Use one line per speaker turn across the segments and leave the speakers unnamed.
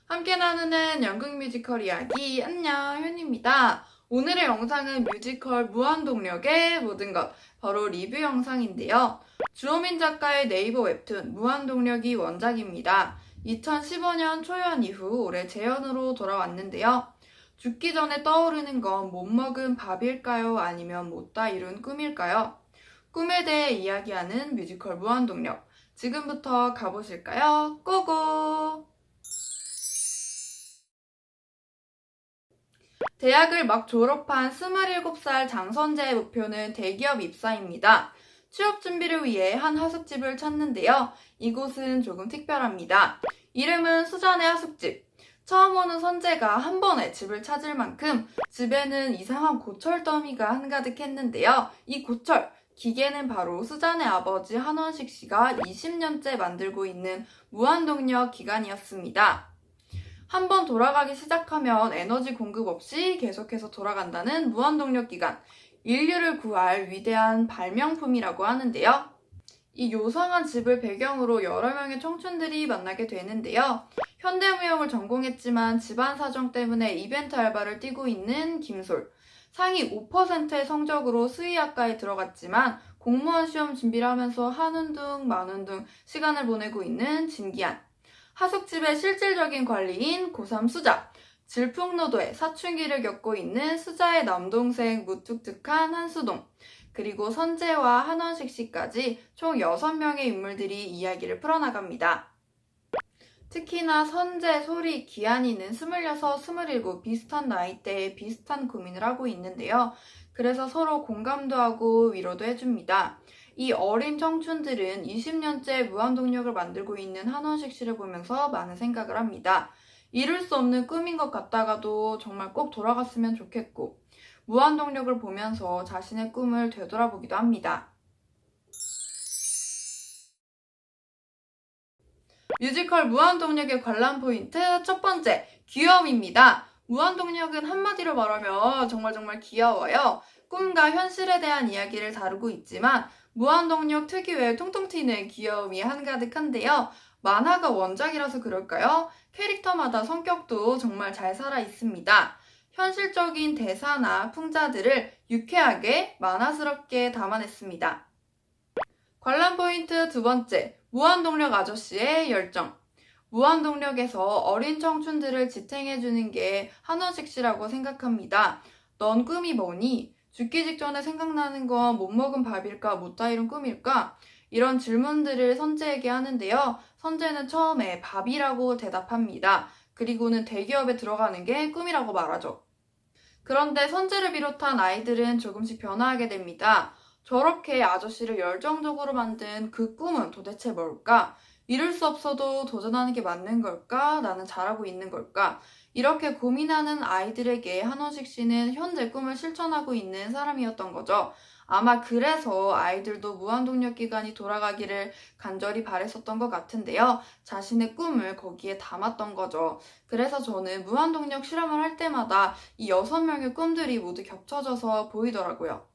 함께 나누는 연극 뮤지컬 이야기, 안녕, 현입니다. 오늘의 영상은 뮤지컬 무한동력의 모든 것, 바로 리뷰 영상인데요. 주호민 작가의 네이버 웹툰 무한동력이 원작입니다. 2015년 초연 이후 올해 재연으로 돌아왔는데요. 죽기 전에 떠오르는 건 못 먹은 밥일까요? 아니면 못다 이룬 꿈일까요? 꿈에 대해 이야기하는 뮤지컬 무한동력. 지금부터 가보실까요? 고고! 대학을 막 졸업한 27살 장선재의 목표는 대기업 입사입니다. 취업 준비를 위해 한 하숙집을 찾는데요. 이곳은 조금 특별합니다. 이름은 수잔의 하숙집. 처음 오는 선재가 한 번에 집을 찾을 만큼 집에는 이상한 고철 더미가 한가득했는데요. 이 고철, 기계는 바로 수잔의 아버지 한원식 씨가 20년째 만들고 있는 무한동력 기관이었습니다. 한번 돌아가기 시작하면 에너지 공급 없이 계속해서 돌아간다는 무한동력 기관, 인류를 구할 위대한 발명품이라고 하는데요. 이 요상한 집을 배경으로 여러 명의 청춘들이 만나게 되는데요. 현대무용을 전공했지만 집안 사정 때문에 이벤트 알바를 뛰고 있는 김솔, 상위 5%의 성적으로 수의학과에 들어갔지만 공무원 시험 준비를 하면서 한운둥 마운둥 시간을 보내고 있는 진기한, 하숙집의 실질적인 관리인 고3 수자, 질풍노도의 사춘기를 겪고 있는 수자의 남동생 무뚝뚝한 한수동, 그리고 선재와 한원식 씨까지 총 6명의 인물들이 이야기를 풀어나갑니다. 특히나 선재, 소리, 기한이는 26, 27 비슷한 나이대에 비슷한 고민을 하고 있는데요. 그래서 서로 공감도 하고 위로도 해줍니다. 이 어린 청춘들은 20년째 무한동력을 만들고 있는 한원식 씨를 보면서 많은 생각을 합니다. 이룰 수 없는 꿈인 것 같다가도 정말 꼭 돌아갔으면 좋겠고, 무한동력을 보면서 자신의 꿈을 되돌아보기도 합니다. 뮤지컬 무한동력의 관람 포인트 첫 번째, 귀여움입니다. 무한동력은 한마디로 말하면 정말 귀여워요. 꿈과 현실에 대한 이야기를 다루고 있지만 무한동력 특유의 통통 튀는 귀여움이 한가득한데요. 만화가 원작이라서 그럴까요? 캐릭터마다 성격도 정말 잘 살아 있습니다. 현실적인 대사나 풍자들을 유쾌하게 만화스럽게 담아냈습니다. 관람 포인트 두 번째, 무한동력 아저씨의 열정. 무한동력에서 어린 청춘들을 지탱해주는 게 한원식 씨라고 생각합니다. 넌 꿈이 뭐니? 죽기 직전에 생각나는 건 못 먹은 밥일까? 못다 이룬 꿈일까? 이런 질문들을 선재에게 하는데요. 선재는 처음에 밥이라고 대답합니다. 그리고는 대기업에 들어가는 게 꿈이라고 말하죠. 그런데 선재를 비롯한 아이들은 조금씩 변화하게 됩니다. 저렇게 아저씨를 열정적으로 만든 그 꿈은 도대체 뭘까? 이룰 수 없어도 도전하는 게 맞는 걸까? 나는 잘하고 있는 걸까? 이렇게 고민하는 아이들에게 한원식 씨는 현재 꿈을 실천하고 있는 사람이었던 거죠. 아마 그래서 아이들도 무한동력 기간이 돌아가기를 간절히 바랬었던 것 같은데요. 자신의 꿈을 거기에 담았던 거죠. 그래서 저는 무한동력 실험을 할 때마다 이 6명의 꿈들이 모두 겹쳐져서 보이더라고요.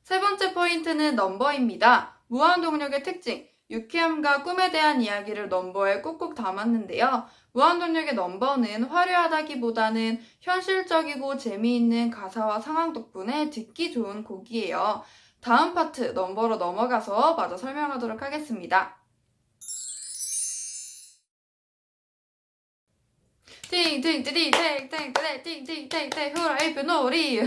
세 번째 포인트는 넘버입니다. 무한동력의 특징, 유쾌함과 꿈에 대한 이야기를 넘버에 꾹꾹 담았는데요. 무한동력의 넘버는 화려하다기보다는 현실적이고 재미있는 가사와 상황 덕분에 듣기 좋은 곡이에요. 다음 파트 넘버로 넘어가서 마저 설명하도록 하겠습니다. 팅팅띠띠 후라이팬 놀이.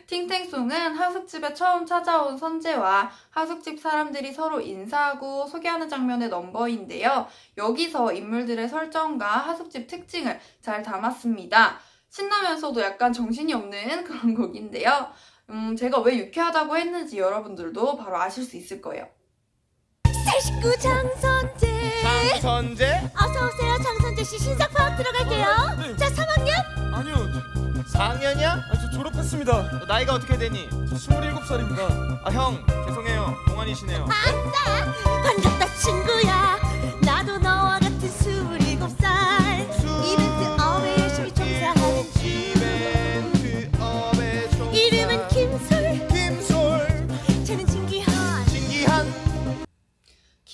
팅탱송은 하숙집에 처음 찾아온 선재와 하숙집 사람들이 서로 인사하고 소개하는 장면의 넘버인데요. 여기서 인물들의 설정과 하숙집 특징을 잘 담았습니다. 신나면서도 약간 정신이 없는 그런 곡인데요. 제가 왜 유쾌하다고 했는지 여러분들도 바로 아실 수 있을 거예요.
새 식구 장선재.
장선재?
어서오세요. 장선재씨 신상 파악 들어갈게요.
네.
자, 3학년?
아니요, 4학년이야?
저 졸업했습니다.
너 나이가 어떻게 되니?
저 27살입니다.
아, 형, 죄송해요. 동안이시네요.
반갑다 친구야. 나도 너와 같은 27살. 이벤트 업에 열심히 종사하는
이벤트 업에 종사.
이름은 김솔.
김솔.
쟤는 진기한.
진기한.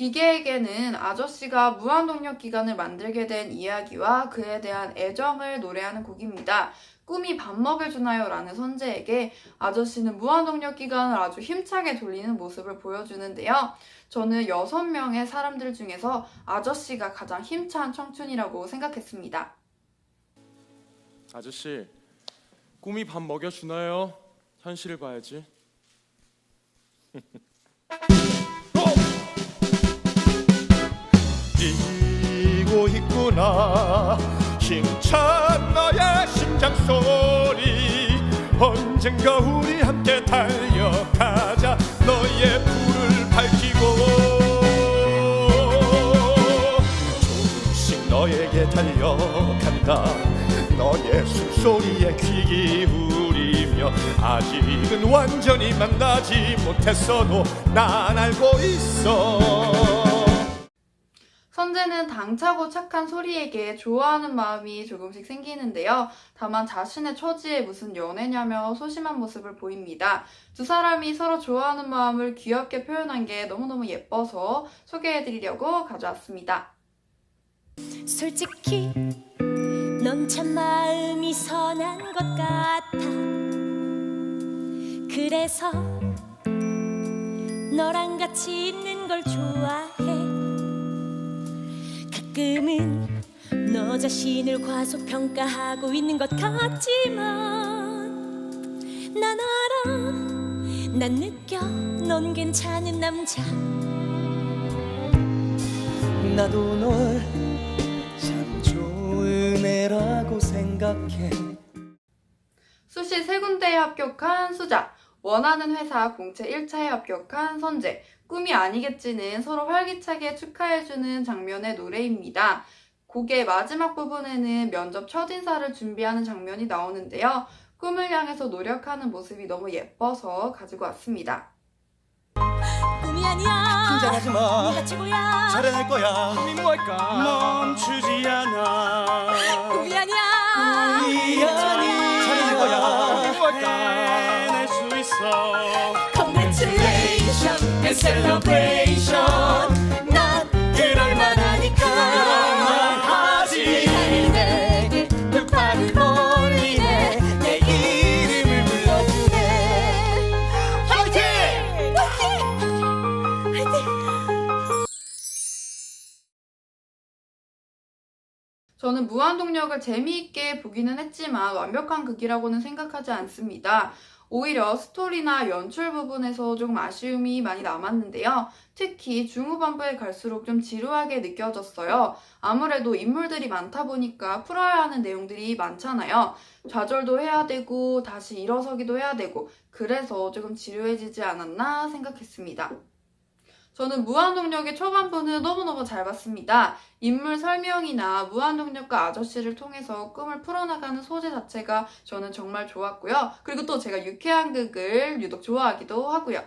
기계에게는 아저씨가 무한동력 기관을 만들게 된 이야기와 그에 대한 애정을 노래하는 곡입니다. 꿈이 밥 먹여 주나요? 라는 선재에게 아저씨는 무한동력 기관을 아주 힘차게 돌리는 모습을 보여주는데요. 저는 6명의 사람들 중에서 아저씨가 가장 힘찬 청춘이라고 생각했습니다.
아저씨, 꿈이 밥 먹여주나요? 현실을 봐야지.
뛰고 있구나 힘찬 너의 심장 소리 언젠가 우리 함께 달려가자 너의 불을 밝히고 조금씩 너에게 달려간다 너의 숨소리에 귀 기울이며 아직은 완전히 만나지 못했어도 난 알고 있어
선재는 당차고 착한 소리에게 좋아하는 마음이 조금씩 생기는데요. 다만 자신의 처지에 무슨 연애냐며 소심한 모습을 보입니다. 두 사람이 서로 좋아하는 마음을 귀엽게 표현한 게 너무너무 예뻐서 소개해드리려고 가져왔습니다.
솔직히 넌 참 마음이 선한 것 같아. 그래서 너랑 같이 있는 걸 좋아해. 가끔은 너 자신을 과소평가하고 있는 것 같지만 난 알아, 난 느껴 넌 괜찮은 남자.
나도 널 참 좋은 애라고 생각해.
수시 3군데에 합격한 수자, 원하는 회사 공채 1차에 합격한 선재, 꿈이 아니겠지는 서로 활기차게 축하해주는 장면의 노래입니다. 곡의 마지막 부분에는 면접 첫인사를 준비하는 장면이 나오는데요. 꿈을 향해서 노력하는 모습이 너무 예뻐서 가지고 왔습니다.
꿈이 아니야.
긴장하지 마.
네가 최고야.
잘해낼 거야.
꿈이 뭐할까?
멈추지 않아.
꿈이 아니야.
꿈이 아니. 잘해낼 거야.
꿈이 뭐할까?
해낼 수 있어.
Congratulations and celebration. 난 그럴 만하니까
하지.
내게 불판을 올리네. 내 이름을 불러주네. 화이팅!
저는 무한동력을 재미있게 보기는 했지만 완벽한 극이라고는 생각하지 않습니다. 오히려 스토리나 연출 부분에서 조금 아쉬움이 많이 남았는데요. 특히 중후반부에 갈수록 좀 지루하게 느껴졌어요. 아무래도 인물들이 많다 보니까 풀어야 하는 내용들이 많잖아요. 좌절도 해야 되고 다시 일어서기도 해야 되고 그래서 조금 지루해지지 않았나 생각했습니다. 저는 무한동력의 초반부는 너무너무 잘 봤습니다. 인물 설명이나 무한동력과 아저씨를 통해서 꿈을 풀어나가는 소재 자체가 저는 정말 좋았고요. 그리고 또 제가 유쾌한 극을 유독 좋아하기도 하고요.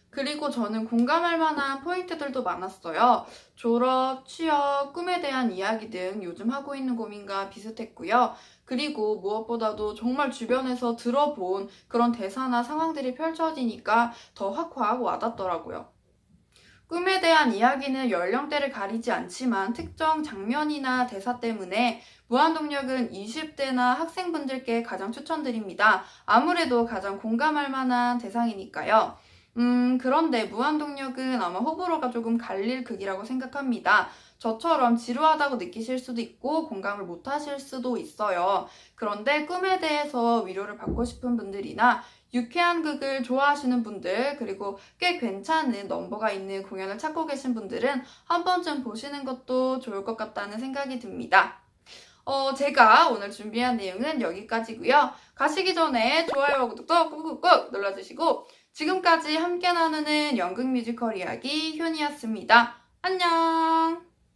그리고 저는 공감할 만한 포인트들도 많았어요. 졸업, 취업, 꿈에 대한 이야기 등 요즘 하고 있는 고민과 비슷했고요. 그리고 무엇보다도 정말 주변에서 들어본 그런 대사나 상황들이 펼쳐지니까 더 확 와닿더라고요. 꿈에 대한 이야기는 연령대를 가리지 않지만 특정 장면이나 대사 때문에 무한동력은 20대나 학생분들께 가장 추천드립니다. 아무래도 가장 공감할 만한 대상이니까요. 그런데 무한동력은 아마 호불호가 조금 갈릴 극이라고 생각합니다. 저처럼 지루하다고 느끼실 수도 있고 공감을 못 하실 수도 있어요. 그런데 꿈에 대해서 위로를 받고 싶은 분들이나 유쾌한 극을 좋아하시는 분들 그리고 꽤 괜찮은 넘버가 있는 공연을 찾고 계신 분들은 한 번쯤 보시는 것도 좋을 것 같다는 생각이 듭니다. 제가 오늘 준비한 내용은 여기까지고요. 가시기 전에 좋아요와 구독도 꾹꾹꾹 눌러주시고 지금까지 함께 나누는 연극 뮤지컬 이야기 효니였습니다. 안녕!